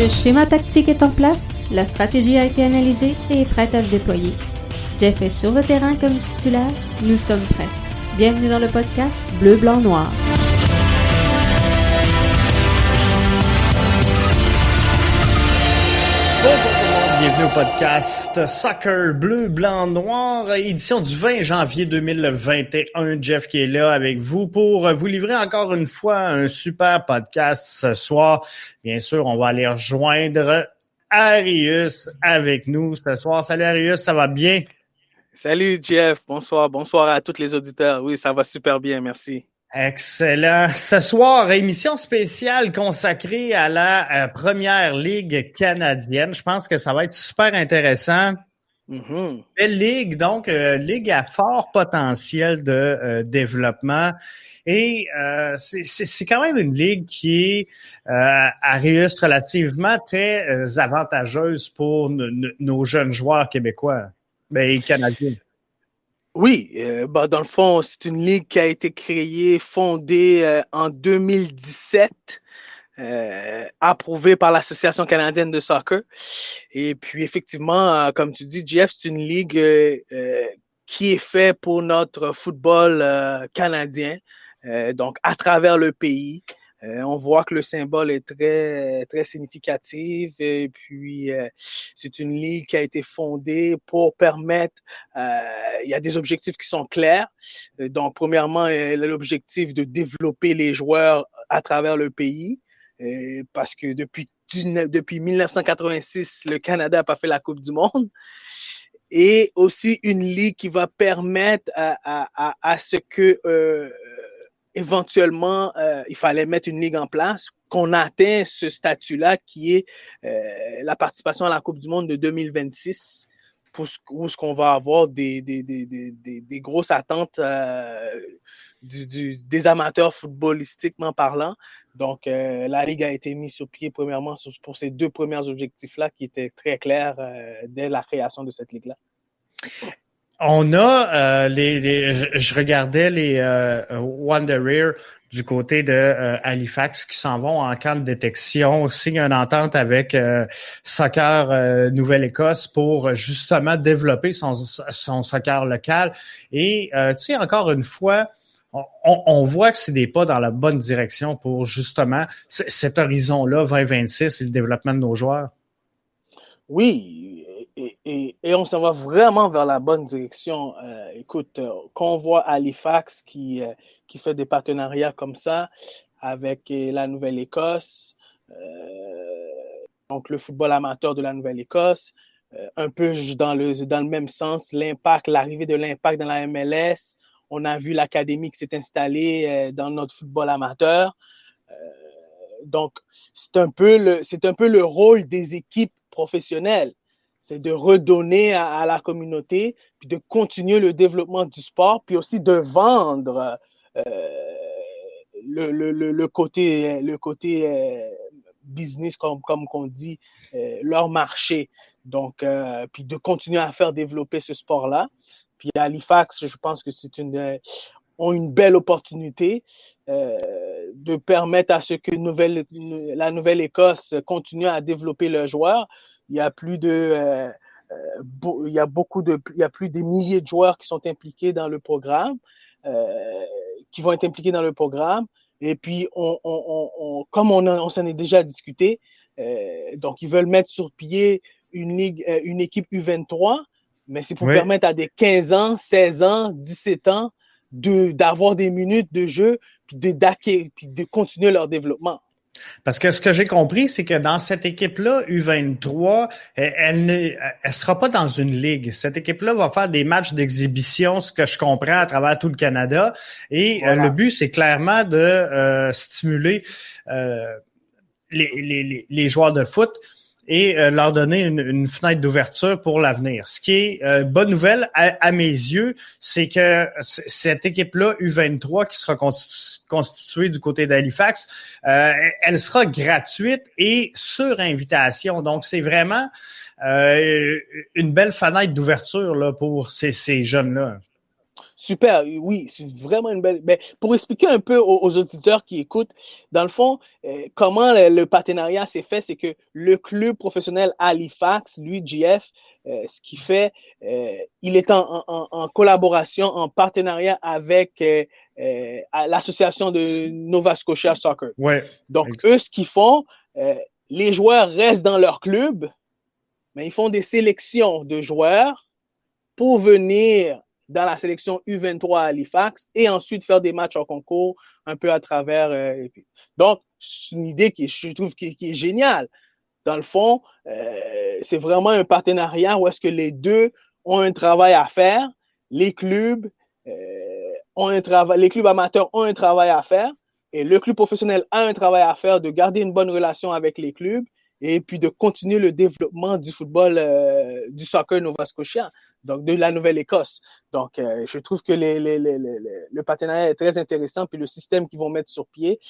Le schéma tactique est en place, la stratégie a été analysée et est prête à se déployer. Jeff est sur le terrain comme titulaire, nous sommes prêts. Bienvenue dans le podcast Bleu, Blanc, Noir. Bonjour tout le monde, bienvenue au podcast Soccer Bleu, Blanc, Noir, édition du 20 janvier 2021. Jeff qui est là avec vous pour vous livrer encore une fois un super podcast ce soir. Bien sûr, on va aller rejoindre Arius avec nous ce soir. Salut Arius, ça va bien? Salut Jeff, bonsoir à tous les auditeurs. Oui, ça va super bien, merci. Excellent. Ce soir, émission spéciale consacrée à la Première Ligue canadienne. Je pense que ça va être super intéressant. Belle ligue, donc ligue à fort potentiel de développement. Et c'est quand même une ligue qui est Arius, relativement très avantageuse pour nos jeunes joueurs québécois et canadiens. Oui, dans le fond, c'est une ligue qui a été créée, fondée en 2017, approuvée par l'Association canadienne de soccer. Et puis, effectivement, comme tu dis, Jeff, c'est une ligue qui est faite pour notre football canadien, donc à travers le pays. On voit que le symbole est très, très significatif et puis c'est une ligue qui a été fondée pour permettre, il y a des objectifs qui sont clairs. Donc, premièrement, l'objectif de développer les joueurs à travers le pays parce que depuis 1986, le Canada n'a pas fait la Coupe du Monde. Et aussi une ligue qui va permettre à ce que éventuellement, il fallait mettre une ligue en place, qu'on atteint ce statut-là qui est la participation à la Coupe du Monde de 2026, où ce qu'on va avoir des grosses attentes des amateurs footballistiquement parlant. Donc, la Ligue a été mise sur pied premièrement pour ces deux premiers objectifs-là qui étaient très clairs dès la création de cette Ligue-là. On a je regardais les Wanderers du côté de Halifax qui s'en vont en camp de détection, signent une entente avec Soccer Nouvelle-Écosse pour justement développer son soccer local. Et tu sais, encore une fois, on voit que c'est des pas dans la bonne direction pour justement cet horizon-là, 2026, et le développement de nos joueurs. Oui, et on s'en va vraiment vers la bonne direction. Écoute, quand on voit Halifax qui fait des partenariats comme ça avec la Nouvelle-Écosse, donc le football amateur de la Nouvelle-Écosse, un peu dans le même sens, l'arrivée de l'Impact dans la MLS, on a vu l'académie qui s'est installée dans notre football amateur. Donc, c'est un peu le rôle des équipes professionnelles. C'est de redonner à la communauté, puis de continuer le développement du sport, puis aussi de vendre le côté business, comme qu'on dit, leur marché. Donc, puis de continuer à faire développer ce sport-là. Puis à Halifax, je pense que ont une belle opportunité de permettre à ce que la Nouvelle-Écosse continue à développer leurs joueurs. Il y a plus des milliers de joueurs qui sont impliqués dans le programme, qui vont être impliqués dans le programme. Et puis, comme on s'en est déjà discuté, donc ils veulent mettre sur pied une équipe U23, mais c'est pour permettre à des 15 ans, 16 ans, 17 ans d'avoir des minutes de jeu puis de continuer leur développement. Parce que ce que j'ai compris, c'est que dans cette équipe-là, U23, elle sera pas dans une ligue. Cette équipe-là va faire des matchs d'exhibition, ce que je comprends, à travers tout le Canada. Et voilà. Le but, c'est clairement de stimuler les joueurs de foot et leur donner une fenêtre d'ouverture pour l'avenir. Ce qui est bonne nouvelle à mes yeux, c'est que cette équipe-là, U23, qui sera constituée du côté d'Halifax, elle sera gratuite et sur invitation. Donc, c'est vraiment une belle fenêtre d'ouverture là pour ces jeunes-là. Super, oui, c'est vraiment une belle. Ben, pour expliquer un peu aux auditeurs qui écoutent, dans le fond, comment le partenariat s'est fait, c'est que le club professionnel Halifax, lui, GF, ce qu'il fait, il est en collaboration, en partenariat avec l'association de Nova Scotia Soccer. Ouais. Donc, eux, ce qu'ils font, les joueurs restent dans leur club, mais ils font des sélections de joueurs pour venir dans la sélection U23 à Halifax et ensuite faire des matchs en concours un peu à travers. Donc, c'est une idée je trouve qui est géniale. Dans le fond, c'est vraiment un partenariat où est-ce que les deux ont un travail à faire. Les clubs les clubs amateurs ont un travail à faire et le club professionnel a un travail à faire de garder une bonne relation avec les clubs et puis de continuer le développement du football, du soccer Nova Scotia, donc de la Nouvelle-Écosse. Donc, je trouve que le partenariat est très intéressant, puis le système qu'ils vont mettre sur pied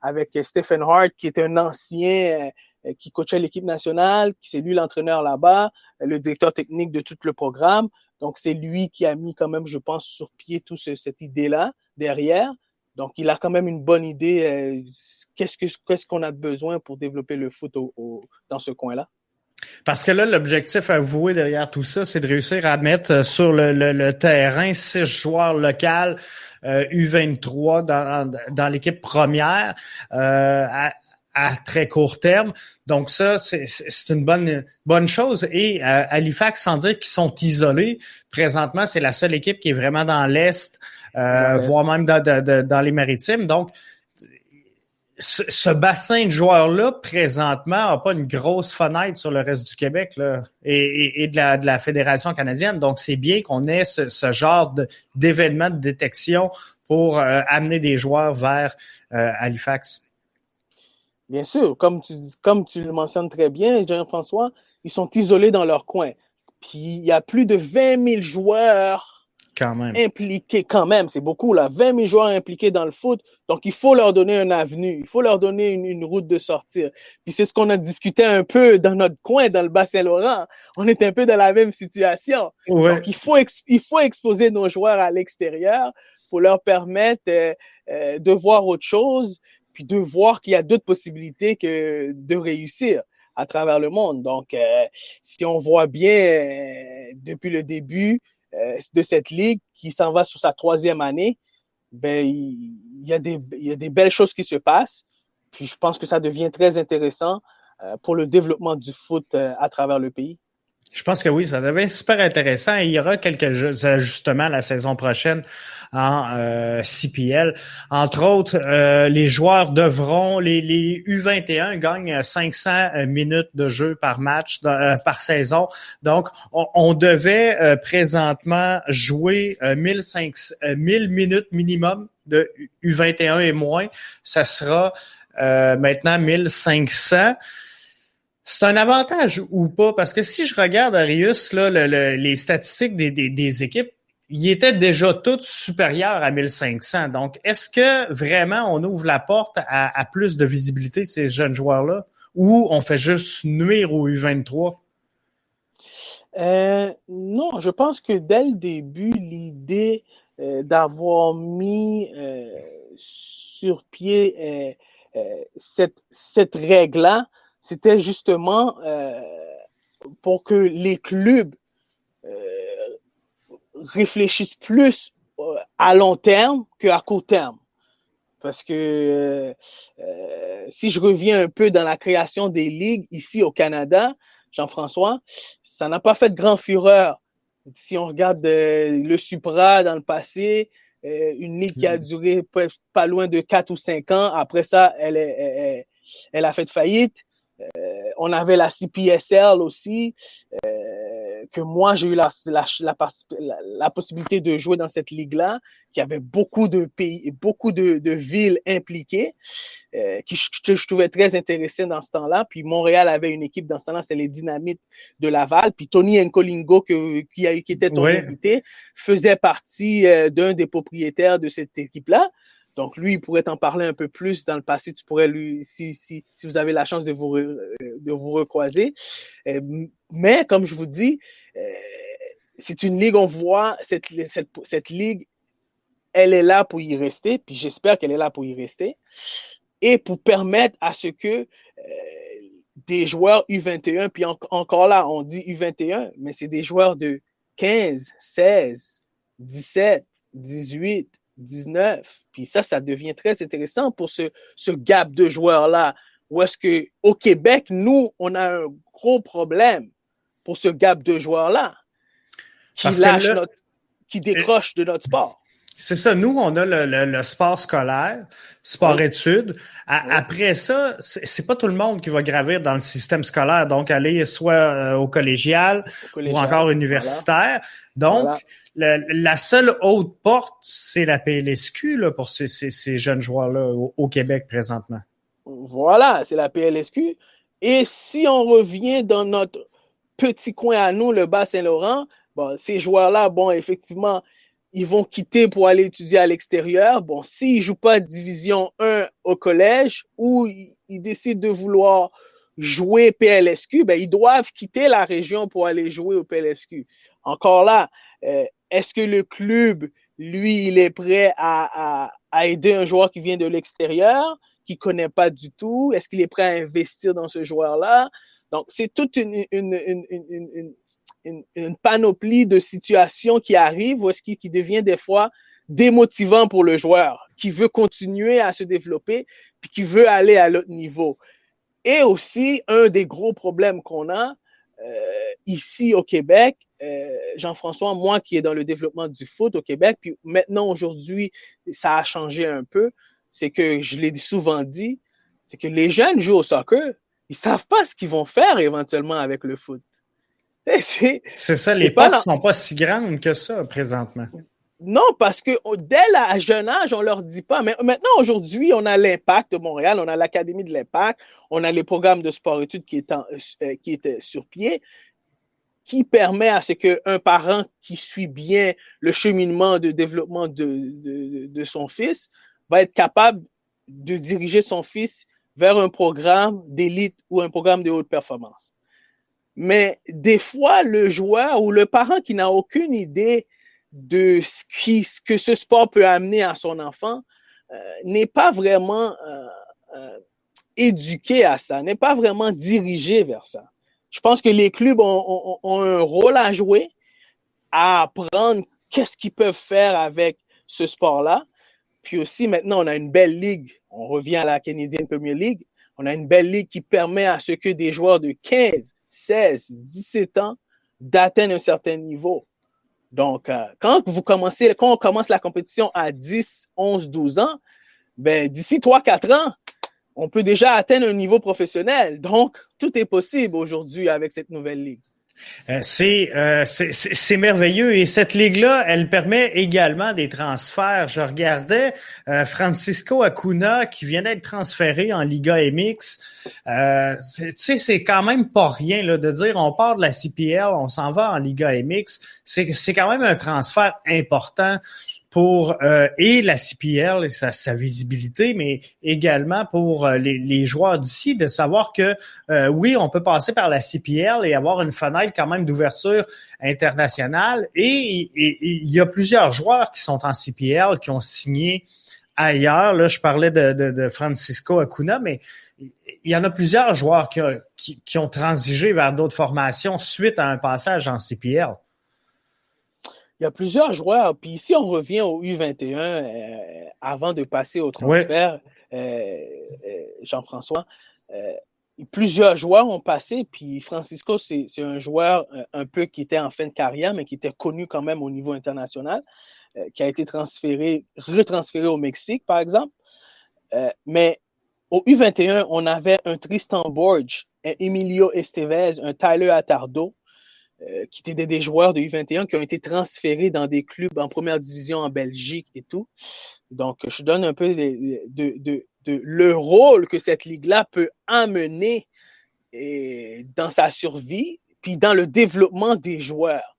avec Stephen Hart, qui est un ancien qui coachait l'équipe nationale, qui c'est lui l'entraîneur là-bas, le directeur technique de tout le programme. Donc, c'est lui qui a mis quand même, je pense, sur pied toute cette idée-là derrière. Donc, il a quand même une bonne idée. Qu'est-ce qu'on a besoin pour développer le foot dans ce coin-là? Parce que là, l'objectif avoué derrière tout ça, c'est de réussir à mettre sur le terrain 6 joueurs locaux U23 dans l'équipe première à très court terme. Donc ça, c'est une bonne chose. Et Halifax, sans dire qu'ils sont isolés, présentement, c'est la seule équipe qui est vraiment dans l'Est, voire même dans les Maritimes. Donc, ce bassin de joueurs-là, présentement, n'a pas une grosse fenêtre sur le reste du Québec là, et de la Fédération canadienne. Donc, c'est bien qu'on ait ce genre d'événement de détection pour amener des joueurs vers Halifax. Bien sûr, comme tu le mentionnes très bien, Jean-François, ils sont isolés dans leur coin. Puis, il y a plus de 20 000 joueurs quand même impliqués. Quand même, c'est beaucoup, là. 20 000 joueurs impliqués dans le foot. Donc, il faut leur donner une avenue. Il faut leur donner une route de sortir. Puis, c'est ce qu'on a discuté un peu dans notre coin, dans le Bas-Saint-Laurent. On est un peu dans la même situation. Ouais. Donc, il faut exposer nos joueurs à l'extérieur pour leur permettre de voir autre chose, puis de voir qu'il y a d'autres possibilités que de réussir à travers le monde. Donc, si on voit bien depuis le début de cette ligue qui s'en va sur sa 3e année, ben il y a des belles choses qui se passent. Puis je pense que ça devient très intéressant pour le développement du foot à travers le pays. Je pense que oui, ça devient super intéressant. Il y aura quelques ajustements la saison prochaine en CPL. Entre autres, les joueurs devront, les U21 gagnent 500 minutes de jeu par match, par saison. Donc, on devait présentement jouer 1000 minutes minimum de U21 et moins. Ça sera maintenant 1500. C'est un avantage ou pas? Parce que si je regarde, Arius, là, les statistiques des équipes, ils étaient déjà toutes supérieures à 1500. Donc, est-ce que vraiment on ouvre la porte à plus de visibilité de ces jeunes joueurs-là ou on fait juste nuire au U23? Non, je pense que dès le début, l'idée d'avoir mis sur pied cette règle-là, c'était justement pour que les clubs réfléchissent plus à long terme qu'à court terme. Parce que si je reviens un peu dans la création des ligues ici au Canada, Jean-François, ça n'a pas fait de grand fureur. Si on regarde le Supra dans le passé, une ligue qui a duré pas loin de 4 ou 5 ans, après ça, elle a fait faillite. On avait la CPSL aussi, que moi j'ai eu la possibilité de jouer dans cette ligue-là, qui avait beaucoup de pays et beaucoup de villes impliquées, qui je trouvais très intéressé dans ce temps-là. Puis Montréal avait une équipe dans ce temps-là, c'était les Dynamites de Laval. Puis Tony Nkolingo, qui était ton invité, faisait partie d'un des propriétaires de cette équipe-là. Donc, lui, il pourrait t'en parler un peu plus dans le passé. Tu pourrais lui, si vous avez la chance de vous recroiser. Mais, comme je vous dis, c'est une ligue, on voit cette ligue elle est là pour y rester, puis j'espère qu'elle est là pour y rester, et pour permettre à ce que des joueurs U21, puis encore là, on dit U21, mais c'est des joueurs de 15, 16, 17, 18, 19. Puis ça devient très intéressant pour ce gap de joueurs-là. Où est-ce qu'au Québec, nous, on a un gros problème pour ce gap de joueurs-là qui décroche de notre sport. C'est ça. Nous, on a le sport scolaire, sport-études. Après ça, c'est pas tout le monde qui va gravir dans le système scolaire. Donc, aller soit au collégial ou encore universitaire. Voilà. Donc, la seule haute porte, c'est la PLSQ là, pour ces jeunes joueurs-là au Québec présentement. Voilà, c'est la PLSQ. Et si on revient dans notre petit coin à nous, le Bas-Saint-Laurent, bon, ces joueurs-là, bon, effectivement, ils vont quitter pour aller étudier à l'extérieur. Bon, s'ils ne jouent pas Division 1 au collège ou ils décident de vouloir jouer PLSQ, ben, ils doivent quitter la région pour aller jouer au PLSQ. Encore là, est-ce que le club, lui, il est prêt à aider un joueur qui vient de l'extérieur, qui ne connaît pas du tout? Est-ce qu'il est prêt à investir dans ce joueur-là? Donc, c'est toute une panoplie de situations qui arrivent, ou est-ce qui devient des fois démotivant pour le joueur, qui veut continuer à se développer, puis qui veut aller à l'autre niveau. Et aussi, un des gros problèmes qu'on a ici au Québec, Jean-François, moi qui est dans le développement du foot au Québec, puis maintenant, aujourd'hui, ça a changé un peu, c'est que, je l'ai souvent dit, c'est que les jeunes jouent au soccer, ils ne savent pas ce qu'ils vont faire éventuellement avec le foot. C'est ça, les postes ne sont pas si grandes que ça, présentement. Non, parce que dès le jeune âge, on ne leur dit pas. Mais maintenant, aujourd'hui, on a l'Impact de Montréal, on a l'Académie de l'Impact, on a les programmes de sport-études qui étaient sur pied, qui permet à ce qu'un parent qui suit bien le cheminement de développement de son fils va être capable de diriger son fils vers un programme d'élite ou un programme de haute performance. Mais des fois, le joueur ou le parent qui n'a aucune idée de ce que ce sport peut amener à son enfant n'est pas vraiment éduqué à ça, n'est pas vraiment dirigé vers ça. Je pense que les clubs ont un rôle à jouer, à apprendre qu'est-ce qu'ils peuvent faire avec ce sport-là. Puis aussi, maintenant, on a une belle ligue. On revient à la Canadian Premier League. On a une belle ligue qui permet à ce que des joueurs de 15, 16, 17 ans d'atteindre un certain niveau. Donc, quand on commence la compétition à 10, 11, 12 ans, ben, d'ici 3-4 ans, on peut déjà atteindre un niveau professionnel. Donc, tout est possible aujourd'hui avec cette nouvelle ligue. C'est merveilleux et cette ligue-là, elle permet également des transferts. Je regardais Francisco Acuna qui vient d'être transféré en Liga MX. Tu sais, c'est quand même pas rien là, de dire on part de la CPL, on s'en va en Liga MX. C'est quand même un transfert important pour et la CPL et sa visibilité, mais également pour les joueurs d'ici, de savoir que oui, on peut passer par la CPL et avoir une fenêtre quand même d'ouverture internationale. Et il y a plusieurs joueurs qui sont en CPL, qui ont signé ailleurs. Là, je parlais de Francisco Acuna, mais il y en a plusieurs joueurs qui ont transigé vers d'autres formations suite à un passage en CPL. Il y a plusieurs joueurs. Puis ici, on revient au U21 avant de passer au transfert, Jean-François. Plusieurs joueurs ont passé. Puis Francisco, c'est un joueur un peu qui était en fin de carrière, mais qui était connu quand même au niveau international, qui a été retransféré au Mexique, par exemple. Mais au U21, on avait un Tristan Borges, un Emilio Estevez, un Tyler Attardo, qui étaient des joueurs de U21 qui ont été transférés dans des clubs en première division en Belgique et tout. Donc, je donne un peu de le rôle que cette ligue-là peut amener dans sa survie, puis dans le développement des joueurs.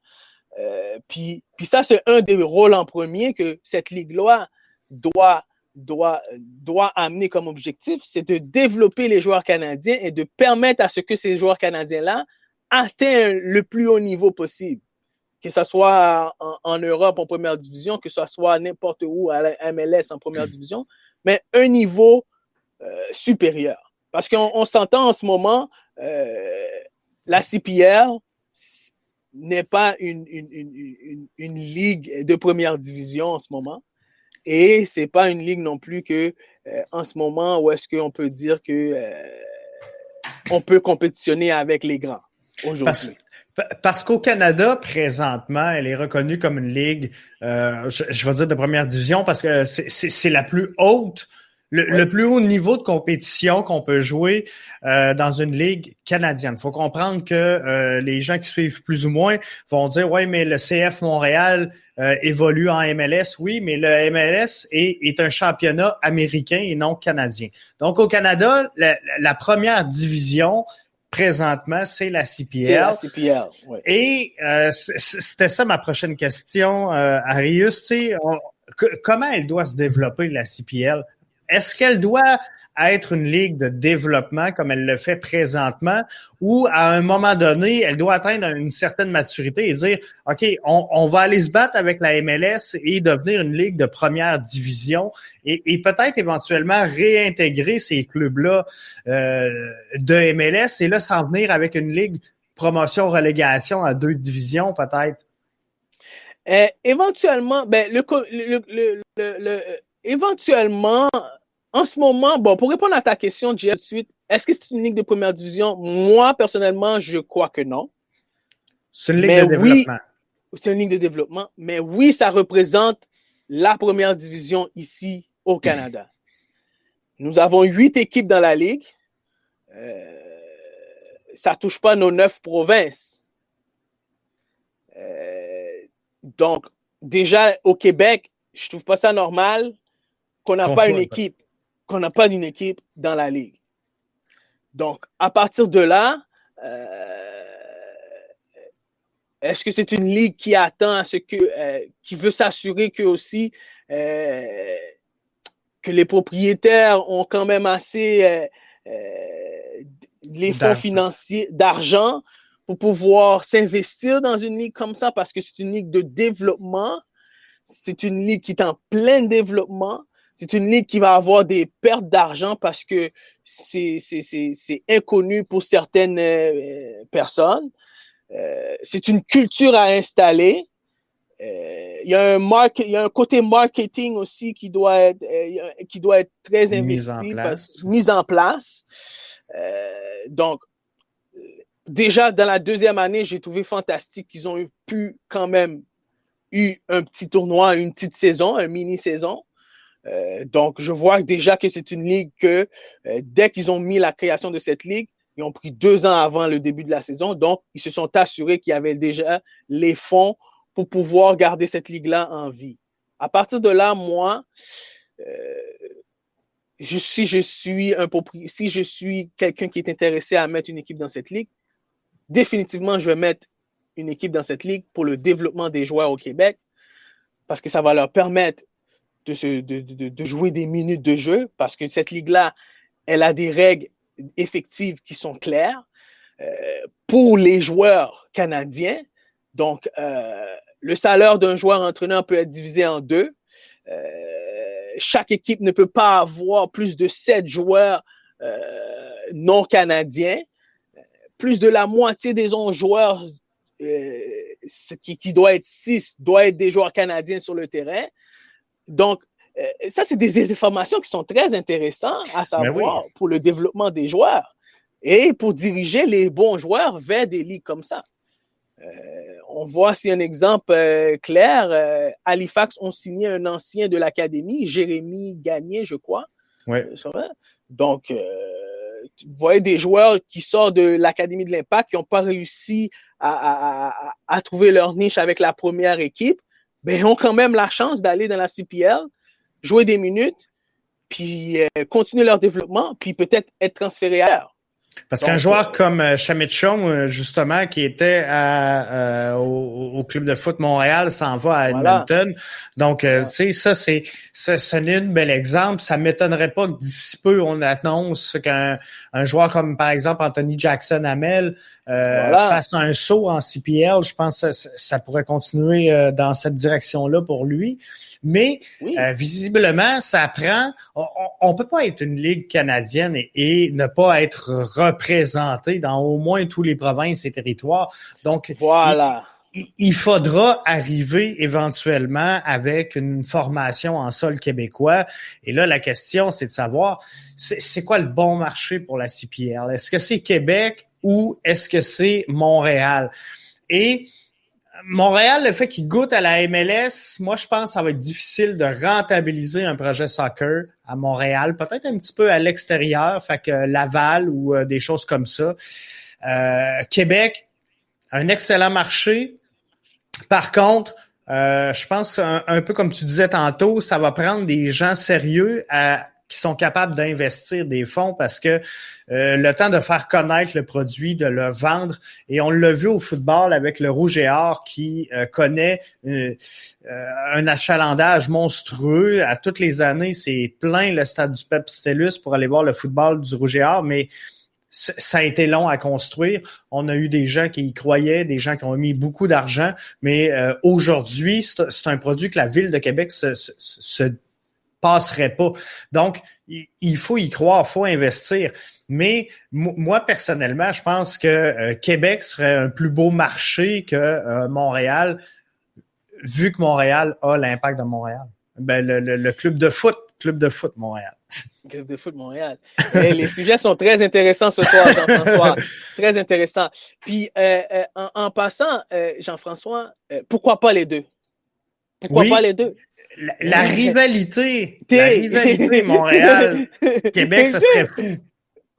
Puis ça, c'est un des rôles en premier que cette ligue-là doit amener comme objectif, c'est de développer les joueurs canadiens et de permettre à ce que ces joueurs canadiens-là atteignent le plus haut niveau possible. que ce soit en Europe en première division, que ce soit n'importe où à la MLS en première division, mais un niveau supérieur. Parce qu'on s'entend en ce moment, la CPL n'est pas une ligue de première division en ce moment. Et c'est pas une ligue non plus que en ce moment où est-ce qu'on peut dire que on peut compétitionner avec les grands aujourd'hui. Parce qu'au Canada, présentement, elle est reconnue comme une ligue, je vais dire de première division, parce que c'est la plus haute, le plus haut niveau de compétition qu'on peut jouer dans une ligue canadienne. Il faut comprendre que les gens qui suivent plus ou moins vont dire « Ouais, mais le CF Montréal évolue en MLS. » Oui, mais le MLS est un championnat américain et non canadien. Donc, au Canada, la première division, présentement, c'est la CPL. C'est la CPL, oui. Et c'était ça ma prochaine question, Arius. Tu sais, comment elle doit se développer, la CPL? Est-ce qu'elle doit être une ligue de développement comme elle le fait présentement ou à un moment donné, elle doit atteindre une certaine maturité et dire « OK, on va aller se battre avec la MLS et devenir une ligue de première division et peut-être éventuellement réintégrer ces clubs-là de MLS et là s'en venir avec une ligue promotion-relégation à 2 divisions peut-être? » Éventuellement, éventuellement, en ce moment, bon, pour répondre à ta question, Jeff, tout de suite, est-ce que c'est une ligue de première division? Moi, personnellement, je crois que non. C'est une ligue de développement. Oui, c'est une ligue de développement, mais oui, ça représente la première division ici au Canada. Nous avons 8 équipes dans la ligue. Ça touche pas nos 9 provinces. Donc, déjà, au Québec, je trouve pas ça normal qu'on n'a pas une équipe, qu'on n'a pas d'une équipe dans la ligue. Donc, à partir de là, est-ce que c'est une ligue qui attend à ce que, qui veut s'assurer que aussi que les propriétaires ont quand même assez les fonds financiers d'argent pour pouvoir s'investir dans une ligue comme ça parce que c'est une ligue de développement, c'est une ligue qui est en plein développement. C'est une ligue qui va avoir des pertes d'argent parce que c'est inconnu pour certaines personnes. C'est une culture à installer. Il y a un côté marketing aussi qui doit être très investi, mis en place. Donc, déjà dans la deuxième année, j'ai trouvé fantastique qu'ils ont pu quand même eu un petit tournoi, une petite saison, une mini-saison. Donc, je vois déjà que c'est une ligue que dès qu'ils ont mis la création de cette ligue, ils ont pris 2 ans avant le début de la saison. Donc, ils se sont assurés qu'il y avait déjà les fonds pour pouvoir garder cette ligue-là en vie. À partir de là, moi, si je suis quelqu'un qui est intéressé à mettre une équipe dans cette ligue, définitivement, je vais mettre une équipe dans cette ligue pour le développement des joueurs au Québec parce que ça va leur permettre de jouer des minutes de jeu parce que cette ligue-là, elle a des règles effectives qui sont claires pour les joueurs canadiens. Donc, le salaire d'un joueur entraîneur peut être divisé en 2. Chaque équipe ne peut pas avoir plus de 7 joueurs non canadiens. Plus de la moitié des 11 joueurs, qui doit être 6, doit être des joueurs canadiens sur le terrain. Donc, ça, c'est des informations qui sont très intéressantes à savoir pour le développement des joueurs et pour diriger les bons joueurs vers des ligues comme ça. On voit ici un exemple clair. Halifax ont signé un ancien de l'académie, Jérémy Gagné, je crois. Oui. Donc, vous voyez des joueurs qui sortent de l'Académie de l'Impact qui n'ont pas réussi à trouver leur niche avec la première équipe, ben, ils ont quand même la chance d'aller dans la CPL, jouer des minutes, puis continuer leur développement, puis peut-être être transférés ailleurs. Parce qu'un joueur comme Chamichon, justement, qui était au club de foot Montréal, s'en va à Edmonton. Donc, tu sais, ce n'est un bel exemple. Ça m'étonnerait pas que d'ici peu, on annonce qu'un joueur comme, par exemple, Anthony Jackson-Hamel fasse un saut en CPL. Je pense que ça pourrait continuer dans cette direction-là pour lui. Mais visiblement, ça prend. On peut pas être une ligue canadienne et ne pas être représenté dans au moins tous les provinces et territoires. Donc, il faudra arriver éventuellement avec une formation en sol québécois. Et là, la question, c'est de savoir, c'est quoi le bon marché pour la CPL? Est-ce que c'est Québec ou est-ce que c'est Montréal? Et Montréal, le fait qu'il goûte à la MLS, moi, je pense que ça va être difficile de rentabiliser un projet soccer à Montréal, peut-être un petit peu à l'extérieur, fait que Laval ou des choses comme ça. Québec, un excellent marché. Par contre, je pense un peu comme tu disais tantôt, ça va prendre des gens sérieux qui sont capables d'investir des fonds parce que le temps de faire connaître le produit, de le vendre, et on l'a vu au football avec le Rouge et Or qui connaît un achalandage monstrueux. À toutes les années, c'est plein le stade du Pep Stellus pour aller voir le football du Rouge et Or, mais ça a été long à construire. On a eu des gens qui y croyaient, des gens qui ont mis beaucoup d'argent, mais aujourd'hui, c'est un produit que la Ville de Québec se passerait pas. Donc, il faut y croire, il faut investir. Mais moi, personnellement, je pense que Québec serait un plus beau marché que Montréal, vu que Montréal a l'Impact de Montréal. Ben, le club de foot Montréal. Club de foot Montréal. Les sujets sont très intéressants ce soir, Jean-François. Très intéressants. Puis, en passant, Jean-François, pourquoi pas les deux? Pourquoi pas les deux? La rivalité Montréal-Québec, ça serait fou.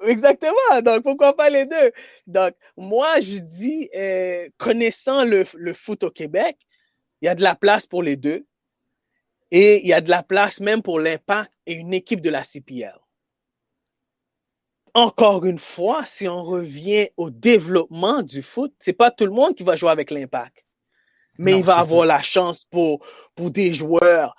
Exactement. Donc, pourquoi pas les deux? Donc, moi, je dis, connaissant le foot au Québec, il y a de la place pour les deux. Et il y a de la place même pour l'Impact et une équipe de la CPL. Encore une fois, si on revient au développement du foot, c'est pas tout le monde qui va jouer avec l'Impact. Mais il va avoir la chance pour des joueurs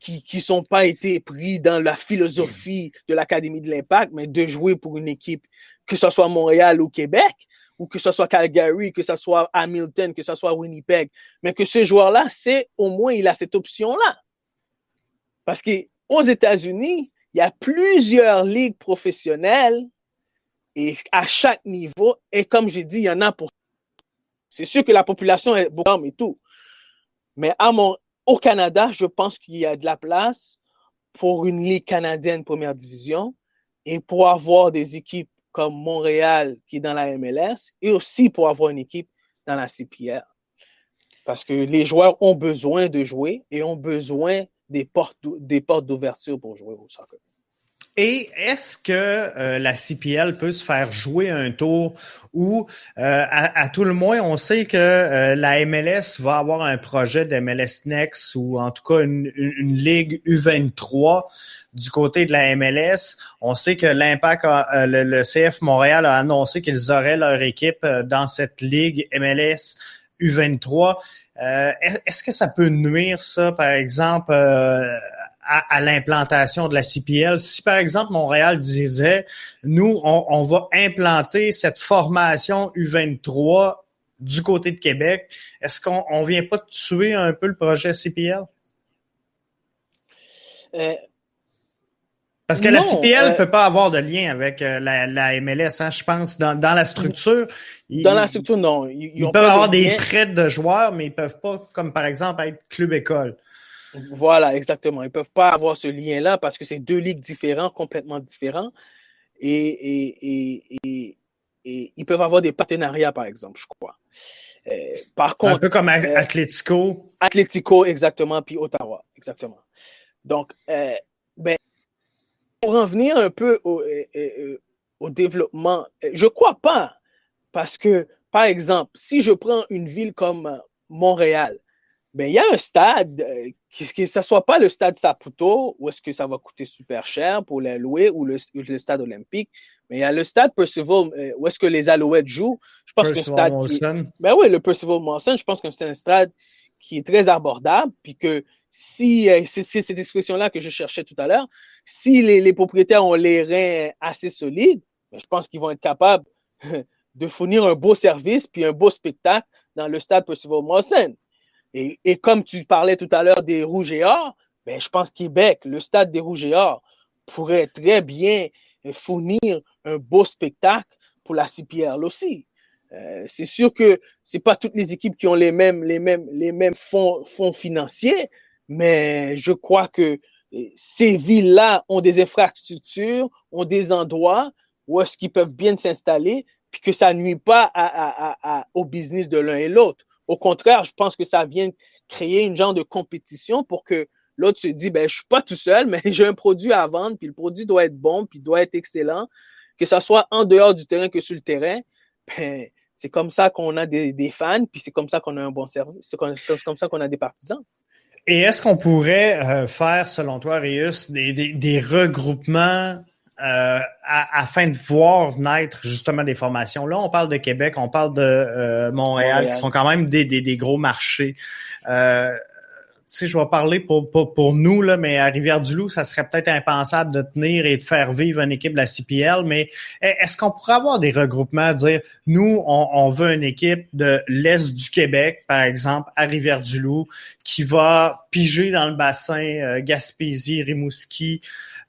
qui sont pas été pris dans la philosophie de l'Académie de l'Impact, mais de jouer pour une équipe, que ce soit Montréal ou Québec, ou que ce soit Calgary, que ce soit Hamilton, que ce soit Winnipeg, mais que ce joueur-là, au moins, il a cette option-là. Parce qu'aux États-Unis, il y a plusieurs ligues professionnelles et à chaque niveau, et comme j'ai dit, il y en a pour. C'est sûr que la population est beaucoup, et tout. Mais au Canada, je pense qu'il y a de la place pour une ligue canadienne première division et pour avoir des équipes comme Montréal qui est dans la MLS et aussi pour avoir une équipe dans la CPL. Parce que les joueurs ont besoin de jouer et ont besoin des portes d'ouverture pour jouer au soccer. Et est-ce que la CPL peut se faire jouer un tour où, à tout le moins, on sait que la MLS va avoir un projet d'MLS Next ou en tout cas une ligue U23 du côté de la MLS. On sait que l'Impact, le CF Montréal a annoncé qu'ils auraient leur équipe dans cette ligue MLS U23. Est-ce que ça peut nuire ça, par exemple, à l'implantation de la CPL? Si, par exemple, Montréal disait, nous, on va implanter cette formation U23 du côté de Québec, est-ce qu'on vient pas de tuer un peu le projet CPL? Parce que non, la CPL peut pas avoir de lien avec la MLS, hein, je pense, dans la structure. Dans la structure, non. Ils peuvent avoir des prêts de joueurs, mais ils peuvent pas, comme par exemple, être club-école. Voilà, exactement. Ils ne peuvent pas avoir ce lien-là parce que c'est deux ligues différentes, complètement différentes. Et ils peuvent avoir des partenariats, par exemple, je crois. Par contre, un peu comme Atlético. Atlético, exactement, puis Ottawa, exactement. Donc, pour en venir un peu au développement, je ne crois pas. Parce que, par exemple, si je prends une ville comme Montréal, il y a un stade, que ce ne soit pas le stade Saputo, où est-ce que ça va coûter super cher pour les louer, ou le stade olympique, Mais il y a le stade Percival, où est-ce que les Alouettes jouent. Je pense qu'un stade ben oui, le Percival Molson, je pense que c'est un stade qui est très abordable, puis que si, c'est cette expression-là que je cherchais tout à l'heure, si les propriétaires ont les reins assez solides, ben, je pense qu'ils vont être capables de fournir un beau service puis un beau spectacle dans le stade Percival Molson. Et comme tu parlais tout à l'heure des Rouges et Or, ben, je pense Québec, le stade des Rouges et Or, pourrait très bien fournir un beau spectacle pour la CPL aussi. C'est sûr que c'est pas toutes les équipes qui ont les mêmes fonds financiers, mais je crois que ces villes-là ont des infrastructures, ont des endroits où est-ce qu'ils peuvent bien s'installer, puis que ça nuit pas au business de l'un et l'autre. Au contraire, je pense que ça vient créer une genre de compétition pour que l'autre se dit, ben, je suis pas tout seul, mais j'ai un produit à vendre, puis le produit doit être bon, puis doit être excellent, que ça soit en dehors du terrain que sur le terrain. Ben, c'est comme ça qu'on a des fans, puis c'est comme ça qu'on a un bon service, c'est comme ça qu'on a des partisans. Et est-ce qu'on pourrait faire, selon toi, Rius, des regroupements afin de voir naître justement des formations? Là, on parle de Québec, on parle de Montréal, qui sont quand même des gros marchés. Tu sais, je vais parler pour nous, là, mais à Rivière-du-Loup, ça serait peut-être impensable de tenir et de faire vivre une équipe de la CPL, mais est-ce qu'on pourrait avoir des regroupements, dire, nous, on veut une équipe de l'Est du Québec, par exemple, à Rivière-du-Loup, qui va piger dans le bassin Gaspésie, Rimouski,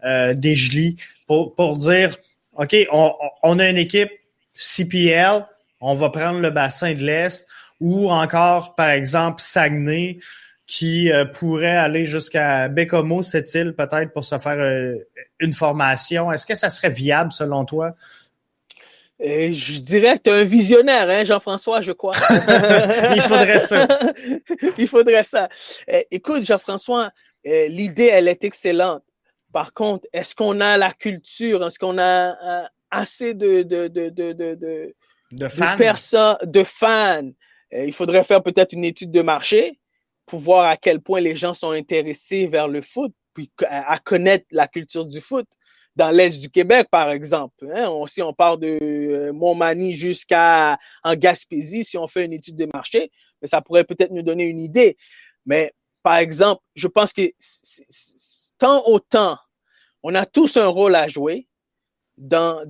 Desjely, pour dire, OK, on a une équipe CPL, on va prendre le bassin de l'Est, ou encore, par exemple, Saguenay, qui pourrait aller jusqu'à Bécomo, cette île, peut-être, pour se faire une formation. Est-ce que ça serait viable, selon toi? Je dirais que tu es un visionnaire, hein, Jean-François, je crois. Il faudrait ça. Il faudrait ça. Écoute, Jean-François, l'idée, elle est excellente. Par contre, est-ce qu'on a la culture? Est-ce qu'on a assez de fans? Personnes, de fans? Il faudrait faire peut-être une étude de marché pour voir à quel point les gens sont intéressés vers le foot, puis à connaître la culture du foot. Dans l'Est du Québec, par exemple. Hein? Si on part de Montmagny jusqu'à en Gaspésie, si on fait une étude de marché, ça pourrait peut-être nous donner une idée. Mais par exemple, je pense que tant autant, on a tous un rôle à jouer dans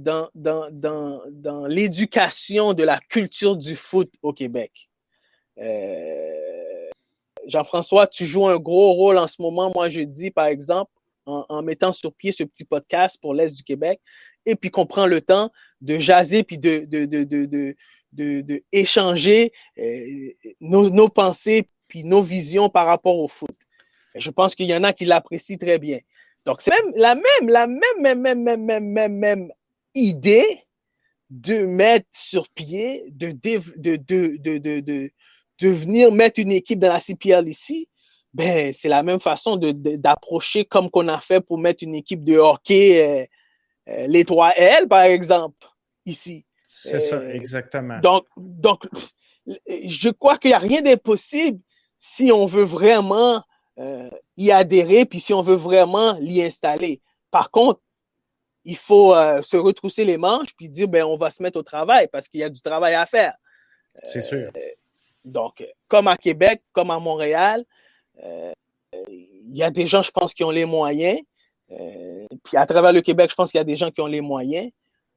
l'éducation de la culture du foot au Québec. Jean-François, tu joues un gros rôle en ce moment. Moi, je dis, par exemple, en mettant sur pied ce petit podcast pour l'Est du Québec, et puis qu'on prend le temps de jaser puis de échanger nos pensées puis nos visions par rapport au foot. Et je pense qu'il y en a qui l'apprécient très bien. Donc, c'est même la même idée de mettre sur pied, de venir mettre une équipe dans la CPL ici. Ben, c'est la même façon d'approcher comme qu'on a fait pour mettre une équipe de hockey, les 3L, par exemple, ici. C'est ça, exactement. Donc, je crois qu'il n'y a rien d'impossible si on veut vraiment y adhérer, puis si on veut vraiment l'y installer. Par contre, il faut se retrousser les manches, puis dire, ben, on va se mettre au travail, parce qu'il y a du travail à faire. C'est sûr. Donc, comme à Québec, comme à Montréal, il y a des gens, je pense, qui ont les moyens. Puis à travers le Québec, je pense qu'il y a des gens qui ont les moyens.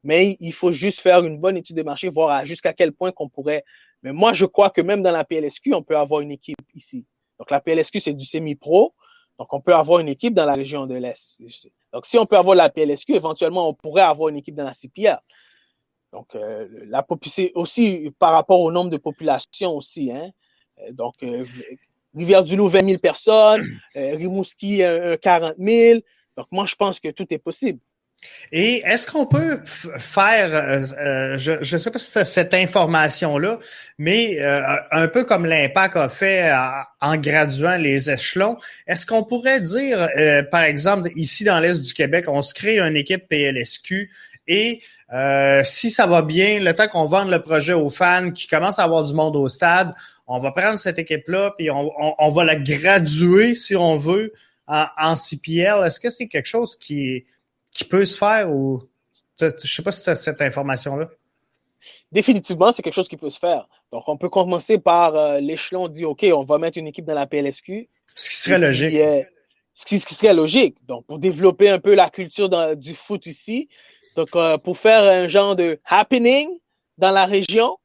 Mais il faut juste faire une bonne étude de marché, voir jusqu'à quel point qu'on pourrait. Mais moi, je crois que même dans la PLSQ, on peut avoir une équipe ici. Donc la PLSQ, c'est du semi-pro. Donc on peut avoir une équipe dans la région de l'Est. Donc si on peut avoir la PLSQ, éventuellement, on pourrait avoir une équipe dans la CPL. Donc c'est aussi par rapport au nombre de population aussi. Hein. Donc Rivière-du-Loup, 20 000 personnes. Rimouski, 40 000. Donc, moi, je pense que tout est possible. Et est-ce qu'on peut faire, je ne sais pas si c'est cette information-là, mais un peu comme l'Impact a fait en graduant les échelons, est-ce qu'on pourrait dire, par exemple, ici dans l'Est du Québec, on se crée une équipe PLSQ et si ça va bien, le temps qu'on vende le projet aux fans, qui commence à avoir du monde au stade, on va prendre cette équipe-là puis on va la graduer, si on veut, en CPL. Est-ce que c'est quelque chose qui peut se faire ou Je sais pas si tu as cette information-là. Définitivement, c'est quelque chose qui peut se faire. Donc, on peut commencer par l'échelon, dit, OK, on va mettre une équipe dans la PLSQ. Ce qui serait logique. Ce qui serait logique. Donc, pour développer un peu la culture du foot ici. Donc, pour faire un genre de happening dans la région.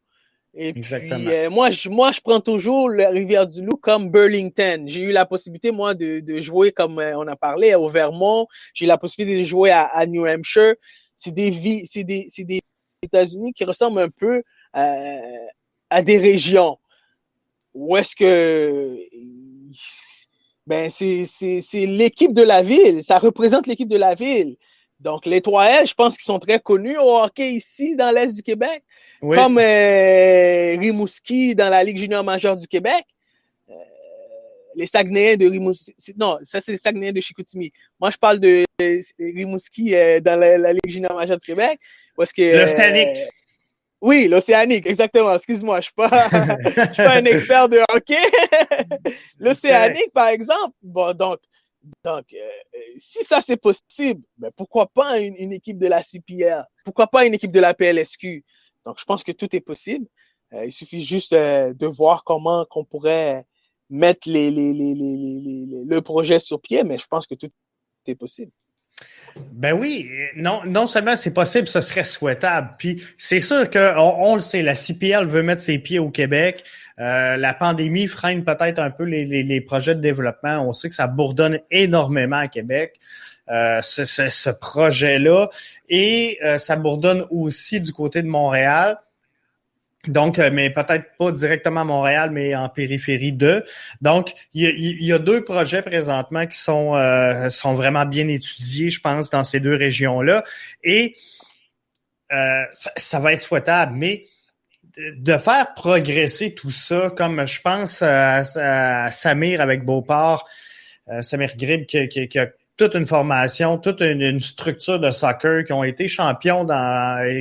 Et exactement. Puis, moi, je prends toujours la Rivière-du-Loup comme Burlington. J'ai eu la possibilité, moi, de jouer, comme on a parlé, au Vermont. J'ai eu la possibilité de jouer à New Hampshire. C'est des États-Unis qui ressemblent un peu à des régions. Où est-ce que... Ben, c'est l'équipe de la ville. Ça représente l'équipe de la ville. Donc, les 3L, je pense qu'ils sont très connus au hockey ici, dans l'Est du Québec. Oui. Comme Rimouski dans la Ligue junior majeure du Québec. Les Saguenayens de Rimouski. Non, ça, c'est les Saguenayens de Chicoutimi. Moi, je parle de Rimouski dans la Ligue junior majeure du Québec. L'Océanique. Oui, l'Océanique, exactement. Excuse-moi, je suis pas un expert de hockey. L'Océanique, par exemple. Bon, donc si ça c'est possible, ben pourquoi pas une équipe de la CPL? Pourquoi pas une équipe de la PLSQ? Donc, je pense que tout est possible. Il suffit juste de voir comment qu'on pourrait mettre le projet sur pied, mais je pense que tout est possible. Ben oui, non seulement c'est possible, ce serait souhaitable. Puis c'est sûr qu'on le sait, la CPL veut mettre ses pieds au Québec. La pandémie freine peut-être un peu les projets de développement. On sait que ça bourdonne énormément à Québec, ce projet-là. Et ça bourdonne aussi du côté de Montréal. Donc, mais peut-être pas directement à Montréal, mais en périphérie de. Donc, il y a deux projets présentement qui sont vraiment bien étudiés, je pense, dans ces deux régions-là. Et ça va être souhaitable, mais de faire progresser tout ça, comme je pense à Samir avec Beauport, Samir Grib qui a toute une formation, toute une structure de soccer, qui ont été champions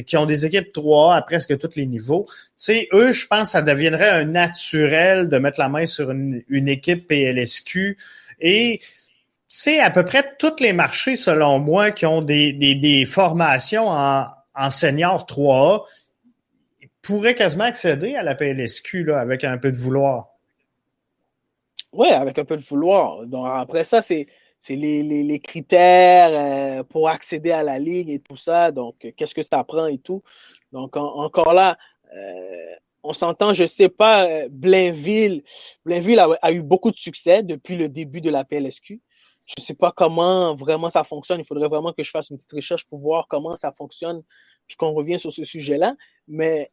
qui ont des équipes 3A à presque tous les niveaux. Tu sais, eux, je pense que ça deviendrait un naturel de mettre la main sur une équipe PLSQ. Et c'est à peu près tous les marchés, selon moi, qui ont des formations en senior 3A, ils pourraient quasiment accéder à la PLSQ là, avec un peu de vouloir. Oui, avec un peu de vouloir. Donc après ça, c'est les critères pour accéder à la ligue et tout ça. Donc, qu'est-ce que ça prend et tout. Donc, encore là, on s'entend, je sais pas, Blainville a eu beaucoup de succès depuis le début de la PLSQ. Je sais pas comment vraiment ça fonctionne. Il faudrait vraiment que je fasse une petite recherche pour voir comment ça fonctionne puis qu'on revient sur ce sujet-là. Mais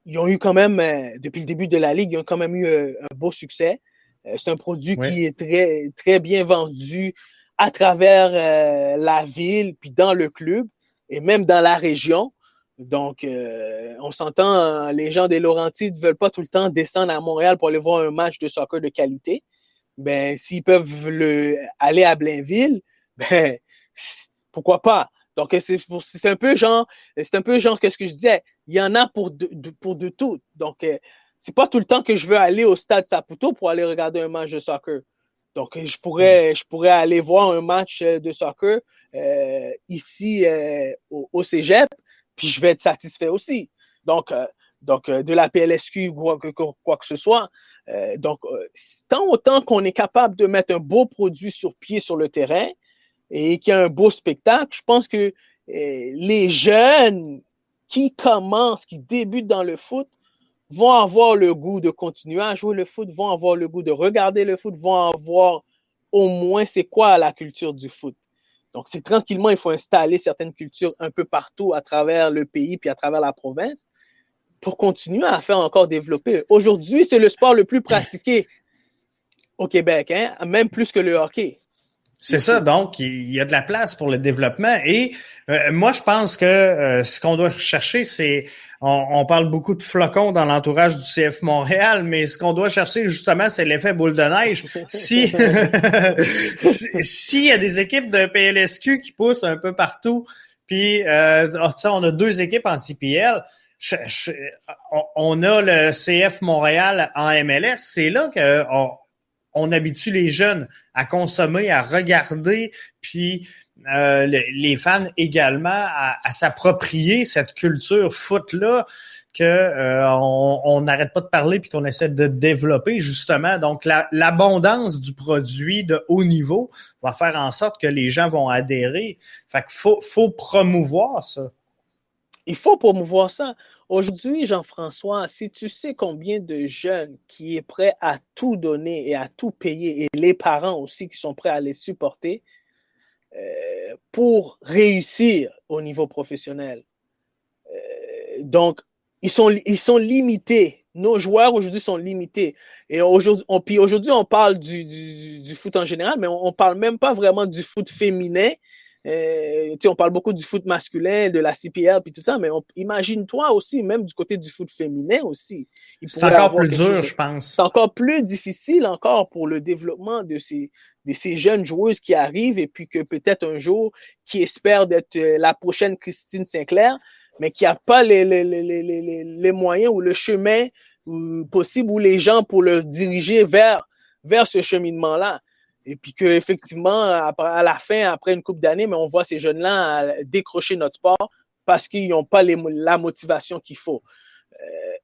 ils ont eu quand même, depuis le début de la ligue, ils ont quand même eu un beau succès. C'est un produit qui est très, très bien vendu à travers la ville, puis dans le club, et même dans la région. Donc, on s'entend, les gens des Laurentides ne veulent pas tout le temps descendre à Montréal pour aller voir un match de soccer de qualité. Ben, s'ils peuvent aller à Blainville, ben, pourquoi pas? Donc, c'est un peu genre qu'est-ce que je disais, il y en a pour de tout. Donc, c'est pas tout le temps que je veux aller au stade Saputo pour aller regarder un match de soccer. Donc, je pourrais aller voir un match de soccer ici au Cégep, puis je vais être satisfait aussi. Donc de la PLSQ, quoi que ce soit. Tant autant qu'on est capable de mettre un beau produit sur pied sur le terrain et qu'il y a un beau spectacle, je pense que les jeunes qui commencent, qui débutent dans le foot, vont avoir le goût de continuer à jouer le foot, vont avoir le goût de regarder le foot, vont avoir au moins c'est quoi la culture du foot. Donc, c'est tranquillement, il faut installer certaines cultures un peu partout à travers le pays puis à travers la province pour continuer à faire encore développer. Aujourd'hui, c'est le sport le plus pratiqué au Québec, hein, même plus que le hockey. C'est ça, donc il y a de la place pour le développement et moi je pense que ce qu'on doit chercher, c'est on parle beaucoup de flocons dans l'entourage du CF Montréal, mais ce qu'on doit chercher justement, c'est l'effet boule de neige. Si s'il y a des équipes de PLSQ qui poussent un peu partout, puis on a deux équipes en CPL, on a le CF Montréal en MLS, c'est là que on habitue les jeunes à consommer, à regarder, puis les fans également à s'approprier cette culture foot-là que on n'arrête pas de parler puis qu'on essaie de développer justement. Donc l'abondance du produit de haut niveau va faire en sorte que les gens vont adhérer. Fait qu'il faut promouvoir ça. Il faut promouvoir ça. Aujourd'hui, Jean-François, si tu sais combien de jeunes qui est prêt à tout donner et à tout payer, et les parents aussi qui sont prêts à les supporter pour réussir au niveau professionnel. Donc, ils sont limités. Nos joueurs aujourd'hui sont limités. Et aujourd'hui, on parle du foot en général, mais on parle même pas vraiment du foot féminin. On parle beaucoup du foot masculin, de la CPL, puis tout ça, mais imagine-toi aussi, même du côté du foot féminin aussi. C'est encore plus dur, je pense. C'est encore plus difficile encore pour le développement de ces jeunes joueuses qui arrivent et puis que peut-être un jour, qui espèrent d'être la prochaine Christine Sinclair, mais qui n'a pas les moyens ou le chemin possible ou les gens pour le diriger vers ce cheminement-là. Et puis qu'effectivement, à la fin, après une couple d'années, mais on voit ces jeunes-là décrocher notre sport parce qu'ils n'ont pas la motivation qu'il faut.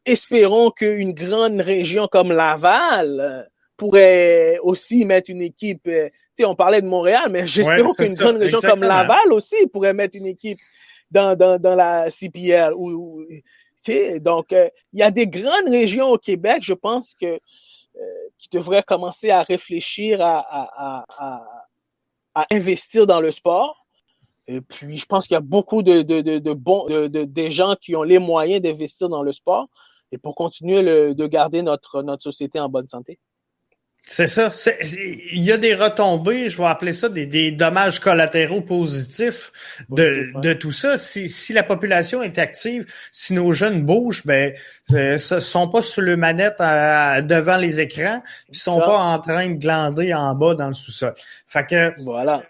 Espérons qu'une grande région comme Laval pourrait aussi mettre une équipe. On parlait de Montréal, mais j'espère qu'une grande région comme Laval aussi pourrait mettre une équipe dans la CPL. Donc, il y a des grandes régions au Québec, je pense qui devraient commencer à réfléchir à investir dans le sport. Et puis, je pense qu'il y a beaucoup de gens qui ont les moyens d'investir dans le sport et pour continuer de garder notre société en bonne santé. C'est ça. Il y a des retombées, je vais appeler ça des dommages collatéraux positifs de tout ça. Si la population est active, si nos jeunes bougent, sont pas sur le manette devant les écrans, puis sont pas en train de glander en bas dans le sous-sol. Fait que voilà.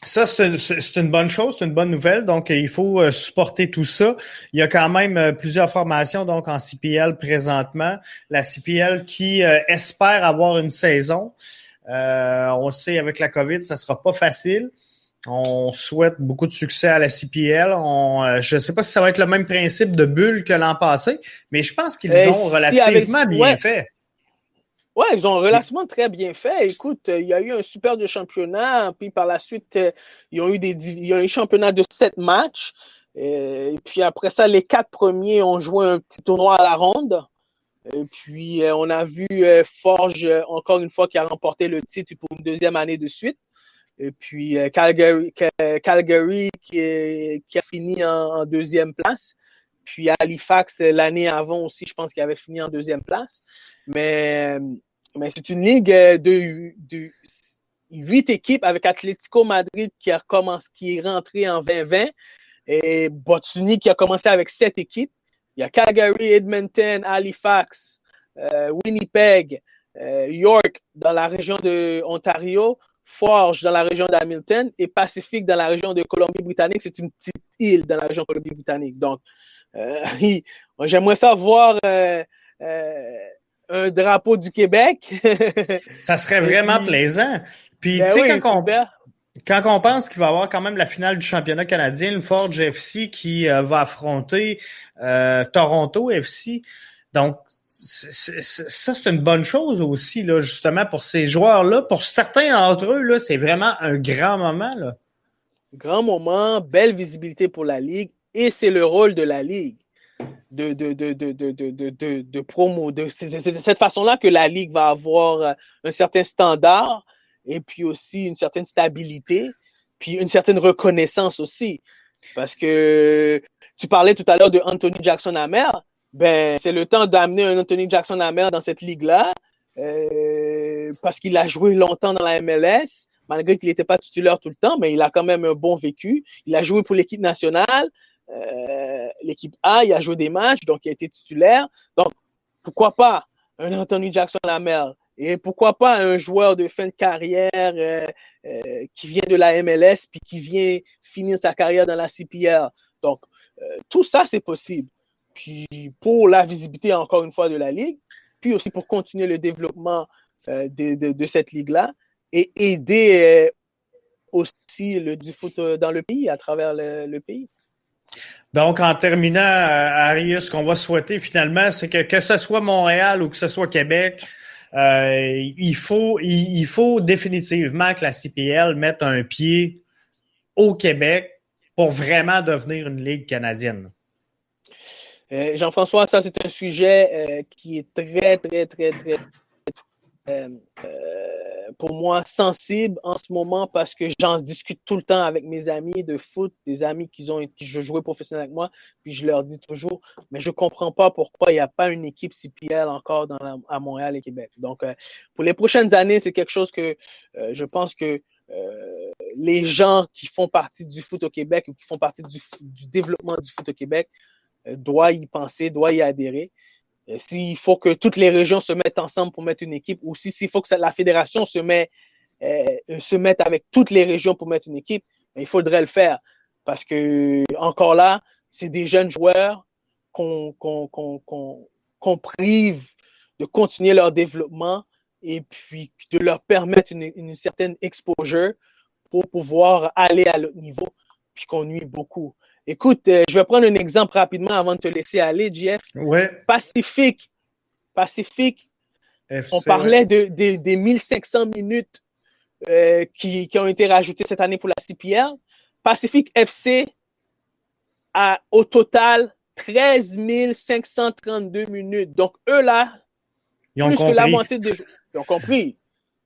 Ça, c'est une bonne chose, c'est une bonne nouvelle. Donc, il faut supporter tout ça. Il y a quand même plusieurs formations donc en CPL présentement. La CPL qui espère avoir une saison. On le sait, avec la COVID, ça sera pas facile. On souhaite beaucoup de succès à la CPL. Je ne sais pas si ça va être le même principe de bulle que l'an passé, mais je pense qu'ils ont relativement bien fait. Ouais, ils ont relativement très bien fait. Écoute, il y a eu un super de championnat, puis par la suite, il y a eu un championnat de 7 matchs. Et puis après ça, les 4 premiers ont joué un petit tournoi à la ronde. Et puis on a vu Forge, encore une fois, qui a remporté le titre pour une deuxième année de suite. Et puis Calgary qui a fini en deuxième place. Puis Halifax, l'année avant aussi, je pense qu'il avait fini en deuxième place. Mais c'est une ligue de 8 équipes avec Atlético Madrid qui est rentré en 2020 et Bottigny qui a commencé avec 7 équipes. Il y a Calgary, Edmonton, Halifax, Winnipeg, York dans la région de Ontario, Forge dans la région d'Hamilton et Pacific dans la région de Colombie-Britannique. C'est une petite île dans la région de Colombie-Britannique. Donc, j'aimerais ça voir un drapeau du Québec. Ça serait vraiment plaisant. Puis, tu sais, quand on pense qu'il va y avoir quand même la finale du championnat canadien, le Forge FC qui va affronter Toronto FC. Donc, ça, c'est une bonne chose aussi, là, justement, pour ces joueurs-là. Pour certains d'entre eux, là, c'est vraiment un grand moment, là. Grand moment, belle visibilité pour la Ligue. Et c'est le rôle de la Ligue de promo. C'est de cette façon-là que la Ligue va avoir un certain standard et puis aussi une certaine stabilité, puis une certaine reconnaissance aussi. Parce que tu parlais tout à l'heure de Anthony Jackson-Hammer. C'est le temps d'amener un Anthony Jackson-Hammer dans cette ligue-là parce qu'il a joué longtemps dans la MLS, malgré qu'il n'était pas titulaire tout le temps, mais il a quand même un bon vécu. Il a joué pour l'équipe nationale. L'équipe A, il a joué des matchs, donc il a été titulaire. Donc, pourquoi pas un Anthony Jackson-Hammer? Et pourquoi pas un joueur de fin de carrière qui vient de la MLS puis qui vient finir sa carrière dans la CPL? Donc, tout ça, c'est possible. Puis, pour la visibilité, encore une fois, de la Ligue, puis aussi pour continuer le développement de cette ligue-là et aider aussi du foot dans le pays, à travers le pays. Donc, en terminant, Arius, ce qu'on va souhaiter finalement, c'est que ce soit Montréal ou que ce soit Québec, il faut définitivement que la CPL mette un pied au Québec pour vraiment devenir une ligue canadienne. Jean-François, ça c'est un sujet qui est très, très, très, très pour moi sensible en ce moment parce que j'en discute tout le temps avec mes amis de foot, des amis qui jouaient professionnel avec moi, puis je leur dis toujours, mais je comprends pas pourquoi il n'y a pas une équipe CPL encore à Montréal et Québec. Donc, pour les prochaines années, c'est quelque chose que je pense que les gens qui font partie du foot au Québec ou qui font partie du développement du foot au Québec doivent y penser, doivent y adhérer. S'il faut que toutes les régions se mettent ensemble pour mettre une équipe, ou s'il faut que la fédération se mette avec toutes les régions pour mettre une équipe, il faudrait le faire. Parce que, encore là, c'est des jeunes joueurs qu'on prive de continuer leur développement et puis de leur permettre une certaine exposure pour pouvoir aller à l'autre niveau, puis qu'on nuit beaucoup. Écoute, je vais prendre un exemple rapidement avant de te laisser aller, Jeff. Ouais. Pacifique. FC, on parlait des 1500 minutes qui ont été rajoutées cette année pour la CPL. Pacifique FC a au total 13 532 minutes. Donc, eux là, ils ont compris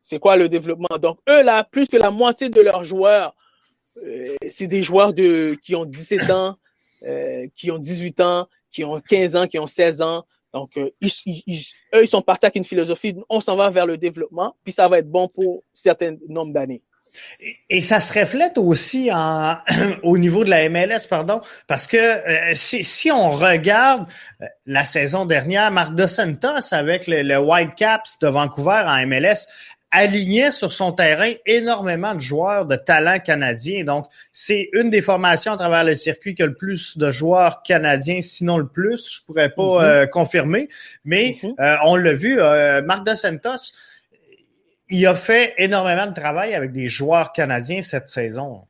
c'est quoi le développement. Donc, eux là, plus que la moitié de leurs joueurs, c'est des joueurs qui ont 17 ans, qui ont 18 ans, qui ont 15 ans, qui ont 16 ans. Donc, eux, ils sont partis avec une philosophie, on s'en va vers le développement, puis ça va être bon pour un certain nombre d'années. Et ça se reflète aussi au niveau de la MLS, parce que si on regarde la saison dernière, Marc Dos Santos avec le Whitecaps de Vancouver en MLS alignait sur son terrain énormément de joueurs de talent canadiens. Donc, c'est une des formations à travers le circuit qui a le plus de joueurs canadiens, sinon le plus. Je pourrais pas confirmer, mais on l'a vu, Marc Dos Santos, il a fait énormément de travail avec des joueurs canadiens cette saison.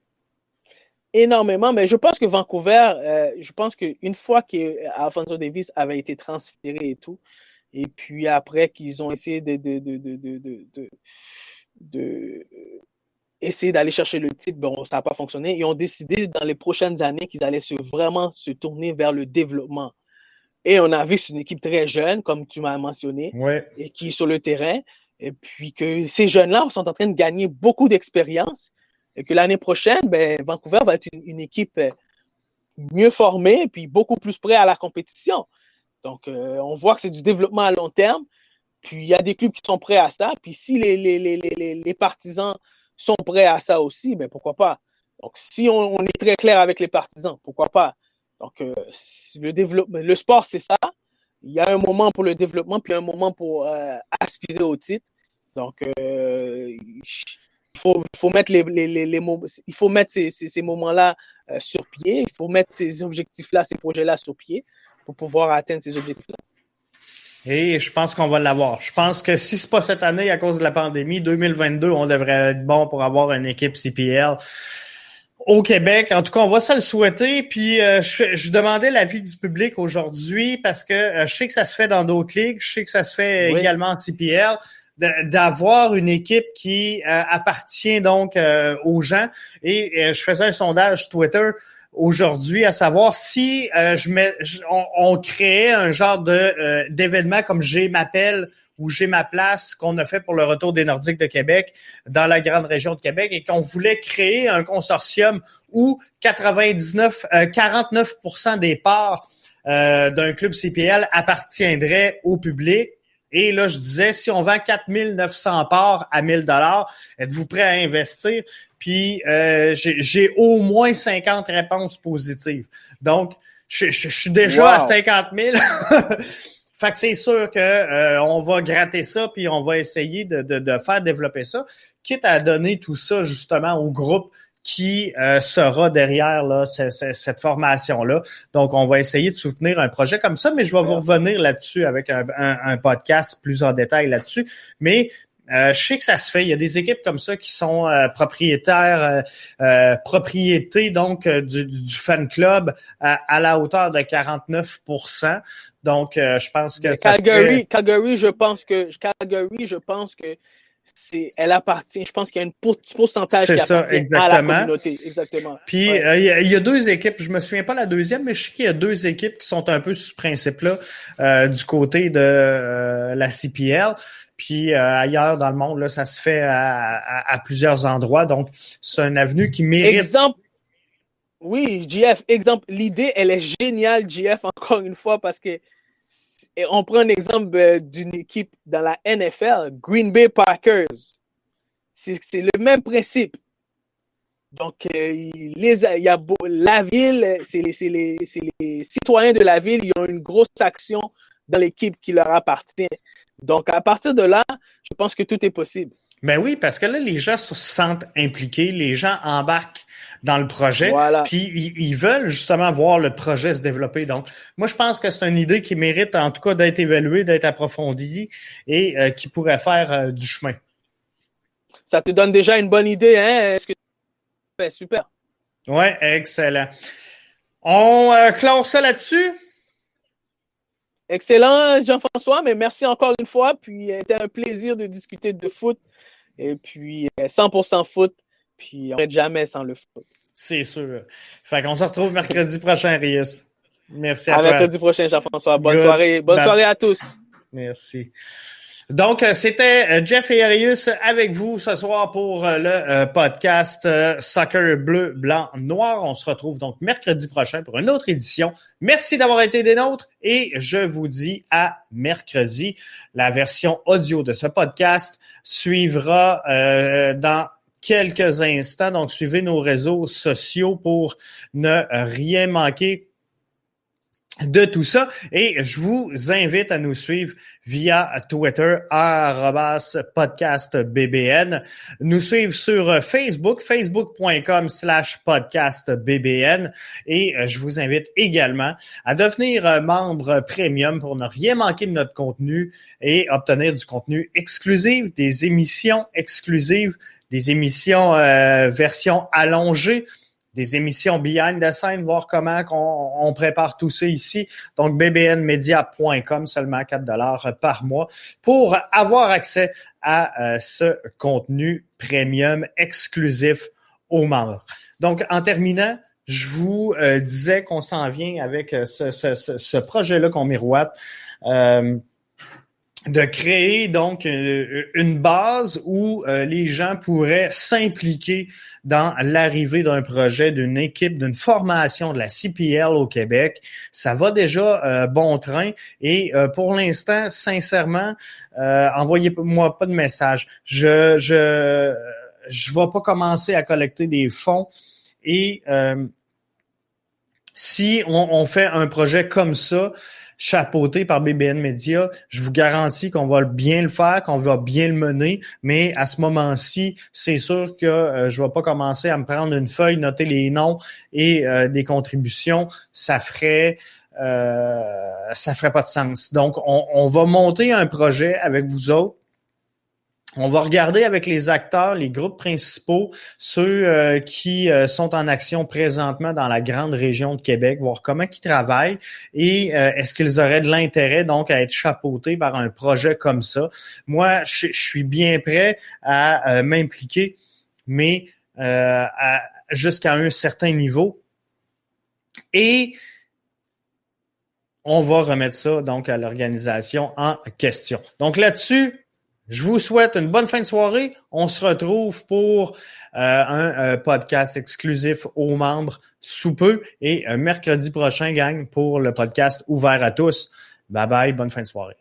Énormément, mais je pense que Vancouver, je pense qu'une fois qu'Alphonso Davies avait été transféré et tout, et puis après qu'ils ont essayé essayer d'aller chercher le titre, bon, ça n'a pas fonctionné. Ils ont décidé dans les prochaines années qu'ils allaient vraiment se tourner vers le développement. Et on a vu que c'est une équipe très jeune, comme tu m'as mentionné, et qui est sur le terrain. Et puis que ces jeunes-là sont en train de gagner beaucoup d'expérience. Et que l'année prochaine, Vancouver va être une équipe mieux formée et puis beaucoup plus prête à la compétition. Donc, on voit que c'est du développement à long terme. Puis, il y a des clubs qui sont prêts à ça. Puis, si les partisans sont prêts à ça aussi, pourquoi pas? Donc, si on est très clair avec les partisans, pourquoi pas? Donc, le sport, c'est ça. Il y a un moment pour le développement, puis un moment pour aspirer au titre. Donc, il faut mettre il faut mettre ces moments-là sur pied. Il faut mettre ces objectifs-là, ces projets-là sur pied pour pouvoir atteindre ces objectifs-là. Et je pense qu'on va l'avoir. Je pense que si c'est pas cette année à cause de la pandémie, 2022, on devrait être bon pour avoir une équipe CPL au Québec. En tout cas, on va se le souhaiter. Puis je demandais l'avis du public aujourd'hui parce que je sais que ça se fait dans d'autres ligues. Je sais que ça se fait également en CPL. D'avoir une équipe qui appartient donc aux gens. Et je faisais un sondage Twitter aujourd'hui à savoir si on créait un genre d'événement comme J'ai ma pelle ou J'ai ma place qu'on a fait pour le retour des Nordiques de Québec dans la grande région de Québec et qu'on voulait créer un consortium où 49% des parts d'un club CPL appartiendraient au public. Et là, je disais, si on vend 4900 parts à 1000 $, êtes-vous prêt à investir? Puis, j'ai au moins 50 réponses positives. Donc, je suis déjà à 50 000. Fait que c'est sûr que on va gratter ça, puis on va essayer de faire développer ça, quitte à donner tout ça justement au groupe qui sera derrière là cette formation-là. Donc, on va essayer de soutenir un projet comme ça, mais je vais vous revenir là-dessus avec un podcast plus en détail là-dessus. Mais je sais que ça se fait. Il y a des équipes comme ça qui sont propriétés donc du fan club à la hauteur de 49%. Donc, je pense que Calgary, je pense que elle appartient. Je pense qu'il y a un petit pourcentage qui appartient à la communauté. Exactement. Puis, il y a deux équipes. Je me souviens pas la deuxième, mais je sais qu'il y a deux équipes qui sont un peu sur ce principe-là du côté de la CPL. Puis ailleurs dans le monde, là, ça se fait à plusieurs endroits. Donc, c'est une avenue qui mérite. Exemple. Oui, JF, exemple. L'idée, elle est géniale, JF, encore une fois, parce que on prend un exemple d'une équipe dans la NFL, Green Bay Packers. C'est le même principe. Donc, il y a la ville, c'est les citoyens de la ville, ils ont une grosse action dans l'équipe qui leur appartient. Donc, à partir de là, je pense que tout est possible. Ben oui, parce que là, les gens se sentent impliqués, les gens embarquent dans le projet, puis ils veulent justement voir le projet se développer. Donc, moi, je pense que c'est une idée qui mérite en tout cas d'être évaluée, d'être approfondie et qui pourrait faire du chemin. Ça te donne déjà une bonne idée, hein? Est-ce que tu fais? Super. Ouais, excellent. On clore ça là-dessus? Excellent, Jean-François, mais merci encore une fois. Puis, c'était un plaisir de discuter de foot. Et puis, 100% foot. Puis, on n'arrête jamais sans le foot. C'est sûr. Fait qu'on se retrouve mercredi prochain, Rius. Merci à toi. Mercredi prochain, Jean-François. Bonne soirée. Bonne soirée à tous. Merci. Donc, c'était Jeff et Arius avec vous ce soir pour le podcast Soccer Bleu, Blanc, Noir. On se retrouve donc mercredi prochain pour une autre édition. Merci d'avoir été des nôtres et je vous dis à mercredi. La version audio de ce podcast suivra dans quelques instants. Donc, suivez nos réseaux sociaux pour ne rien manquer de tout ça. Et je vous invite à nous suivre via Twitter, @podcastbbn. Nous suivre sur Facebook, facebook.com/podcastbbn. Et je vous invite également à devenir membre premium pour ne rien manquer de notre contenu et obtenir du contenu exclusif, des émissions exclusives, des émissions version allongée, des émissions behind the scene, voir comment on prépare tout ça ici. Donc, bbnmedia.com, seulement $4 par mois pour avoir accès à ce contenu premium exclusif aux membres. Donc, en terminant, je vous disais qu'on s'en vient avec ce projet-là qu'on miroite. De créer donc une base où les gens pourraient s'impliquer dans l'arrivée d'un projet, d'une équipe, d'une formation de la CPL au Québec. Ça va déjà bon train et pour l'instant, sincèrement, envoyez-moi pas de message. Je vais pas commencer à collecter des fonds et si on fait un projet comme ça, chapeauté par BBN Media, je vous garantis qu'on va bien le faire, qu'on va bien le mener, mais à ce moment-ci, c'est sûr que je vais pas commencer à me prendre une feuille, noter les noms et des contributions, ça ferait pas de sens. Donc, on va monter un projet avec vous autres. On va regarder avec les acteurs, les groupes principaux, ceux qui sont en action présentement dans la grande région de Québec, voir comment ils travaillent et est-ce qu'ils auraient de l'intérêt donc à être chapeautés par un projet comme ça. Moi, je suis bien prêt à m'impliquer, mais jusqu'à un certain niveau. Et on va remettre ça donc à l'organisation en question. Donc là-dessus, je vous souhaite une bonne fin de soirée. On se retrouve pour un podcast exclusif aux membres sous peu et mercredi prochain, gang, pour le podcast ouvert à tous. Bye bye, bonne fin de soirée.